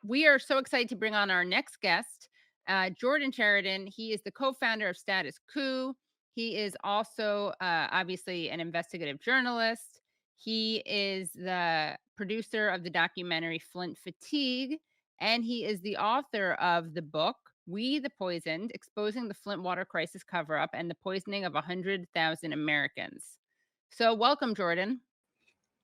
We are so excited to bring on our next guest, Jordan Chariton. He is the co-founder of Status Coup. He is also obviously an investigative journalist. He is the producer of the documentary Flint Fatigue, and he is the author of the book We the Poisoned: Exposing the Flint Water Crisis Cover-Up and the Poisoning of 100,000 Americans. So welcome, Jordan.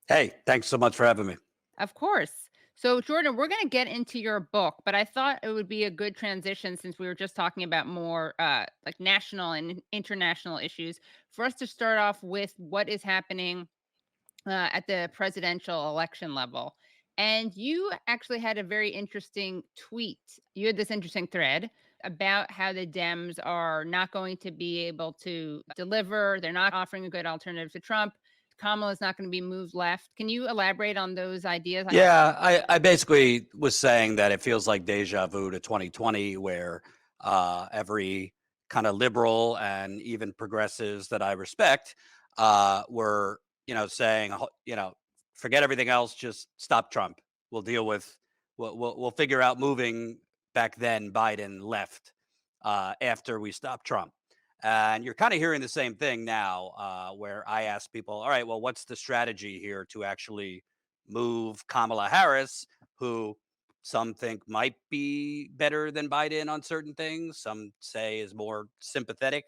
Hey, thanks so much for having me. Of course. So, Jordan, we're going to get into your book, but I thought it would be a good transition, since we were just talking about more like national and international issues, for us to start off with what is happening at the presidential election level. And you actually had a very interesting tweet. You had this interesting thread about how the Dems are not going to be able to deliver. They're not offering a good alternative to Trump. Kamala is not going to be moved left. Can you elaborate on those ideas? Yeah, I basically was saying that it feels like deja vu to 2020, where every kind of liberal and even progressives that I respect were, saying, forget everything else, just stop Trump. We'll deal with, we'll figure out moving back then Biden left after we stop Trump. And you're kind of hearing the same thing now, where I ask people, all right, well, what's the strategy here to actually move Kamala Harris, who some think might be better than Biden on certain things, some say is more sympathetic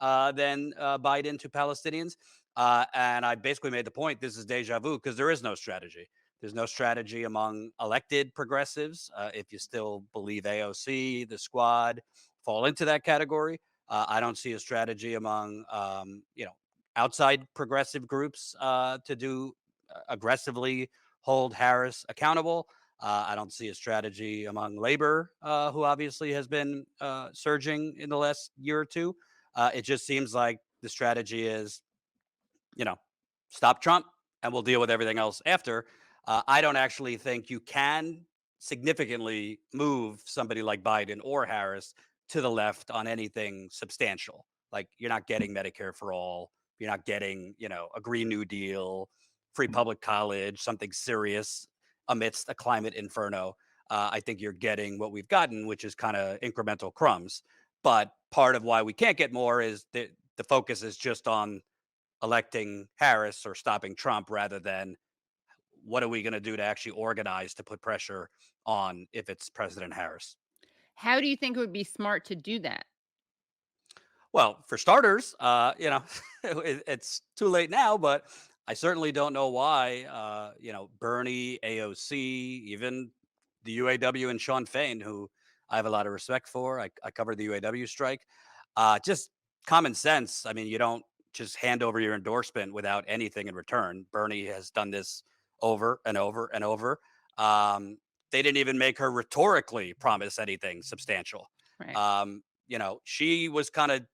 than Biden to Palestinians. And I basically made the point, this is deja vu, because there is no strategy. There's no strategy among elected progressives. If you still believe AOC, the squad fall into that category. I don't see a strategy among, outside progressive groups to do aggressively hold Harris accountable. I don't see a strategy among labor, who obviously has been surging in the last year or two. It just seems like the strategy is, stop Trump and we'll deal with everything else after. I don't actually think you can significantly move somebody like Biden or Harris to the left on anything substantial. Like, you're not getting Medicare for all. You're not getting, a Green New Deal, free public college, something serious amidst a climate inferno. I think you're getting what we've gotten, which is kind of incremental crumbs. But part of why we can't get more is that the focus is just on electing Harris or stopping Trump, rather than what are we going to do to actually organize to put pressure on if it's President Harris. How do you think it would be smart to do that? Well, for starters, it's too late now, but I certainly don't know why, Bernie, AOC, even the UAW and Sean Fain, who I have a lot of respect for. I covered the UAW strike. Just common sense. I mean, you don't just hand over your endorsement without anything in return. Bernie has done this over and over and over. They didn't even make her rhetorically promise anything substantial. Right. She was kind of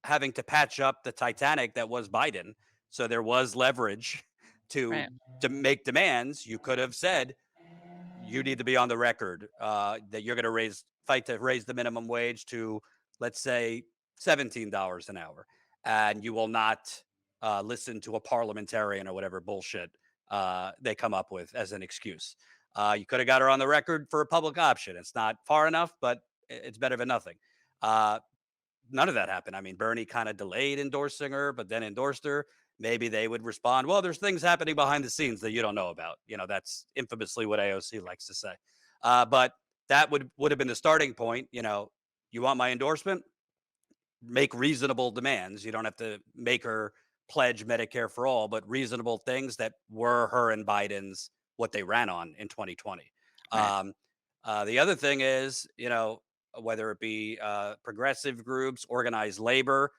having to patch up the Titanic that was Biden. So there was leverage to Right. make demands. You could have said, you need to be on the record that you're going to fight to raise the minimum wage to, let's say, $17 an hour. And you will not listen to a parliamentarian or whatever bullshit they come up with as an excuse. You could have got her on the record for a public option. It's not far enough, but it's better than nothing. None of that happened. I mean, Bernie kind of delayed endorsing her, but then endorsed her. Maybe they would respond, well, there's things happening behind the scenes that you don't know about. That's infamously what AOC likes to say. But that would have been the starting point. You want my endorsement? Make reasonable demands. You don't have to make her pledge Medicare for all, but reasonable things that were her and Biden's, what they ran on in 2020. Right. The other thing is, whether it be progressive groups, organized labor,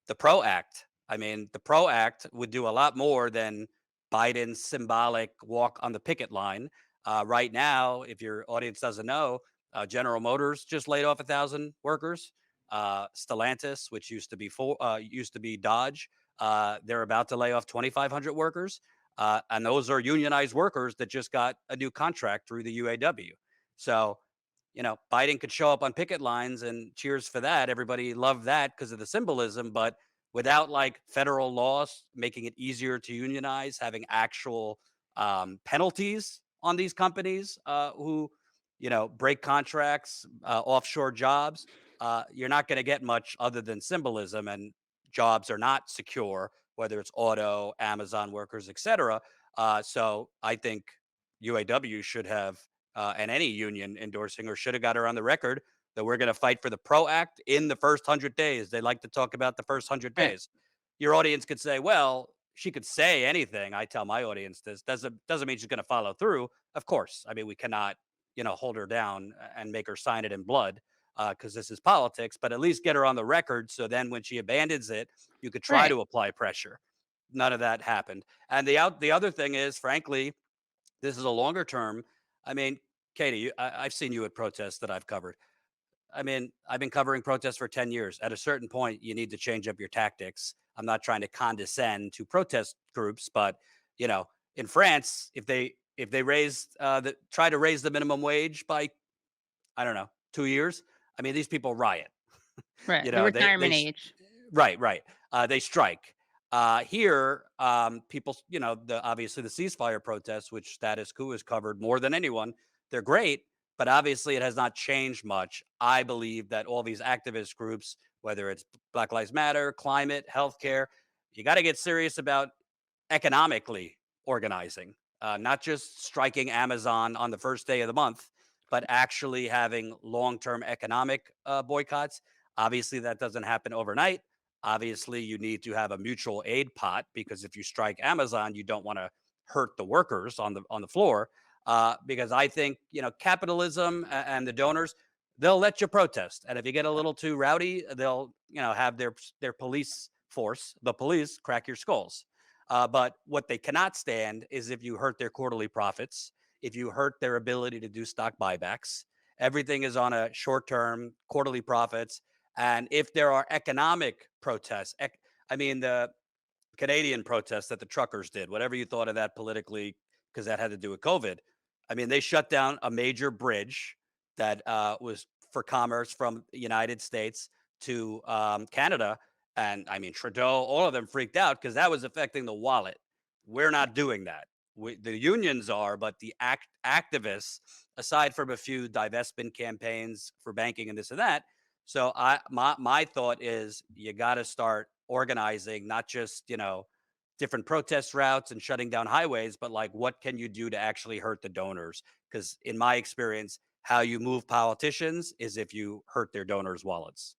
the PRO Act. I mean, the PRO Act would do a lot more than Biden's symbolic walk on the picket line. Right now, if your audience doesn't know, General Motors just laid off 1,000 workers. Stellantis, which used to be Dodge, they're about to lay off 2,500 workers. And those are unionized workers that just got a new contract through the UAW. So, Biden could show up on picket lines and cheers for that. Everybody loved that because of the symbolism. But without like federal laws making it easier to unionize, having actual penalties on these companies who, break contracts, offshore jobs. You're not going to get much other than symbolism, and jobs are not secure, whether it's auto, Amazon workers, etc. So I think UAW should have, and any union endorsing, or should have got her on the record that we're going to fight for the PRO Act in the first 100 days. They like to talk about the first 100 Right. days. Your audience could say, well, she could say anything. I tell my audience this doesn't mean she's going to follow through. Of course. I mean, we cannot, hold her down and make her sign it in blood because this is politics, but at least get her on the record. So then when she abandons it, you could try Right. to apply pressure. None of that happened. And the other thing is, frankly, this is a longer term. I mean, Katie, I've seen you at protests that I've covered. I mean, I've been covering protests for 10 years. At a certain point, you need to change up your tactics. I'm not trying to condescend to protest groups, but you know, in France, if they try to raise the minimum wage by, I don't know, 2 years, I mean, these people riot. Right. You The know, retirement age. right, right. They strike. Here, people, obviously the ceasefire protests, which Status Coup has covered more than anyone, they're great, but obviously it has not changed much. I believe that all these activist groups, whether it's Black Lives Matter, climate, healthcare, you got to get serious about economically organizing, not just striking Amazon on the first day of the month, but actually having long term economic boycotts. Obviously, that doesn't happen overnight. Obviously, you need to have a mutual aid pot because if you strike Amazon, you don't want to hurt the workers on the floor. Because I think capitalism and the donors, they'll let you protest, and if you get a little too rowdy, they'll have their police force, the police, crack your skulls. But what they cannot stand is if you hurt their quarterly profits, if you hurt their ability to do stock buybacks. Everything is on a short term, quarterly profits. And if there are economic protests, I mean, the Canadian protests that the truckers did, whatever you thought of that politically, because that had to do with COVID. I mean, they shut down a major bridge that was for commerce from the United States to Canada. And I mean, Trudeau, all of them freaked out because that was affecting the wallet. We're not doing that. The unions are, but the activists, aside from a few divestment campaigns for banking and this and that. So my thought is you got to start organizing, not just different protest routes and shutting down highways, but like what can you do to actually hurt the donors? Because in my experience, how you move politicians is if you hurt their donors' wallets.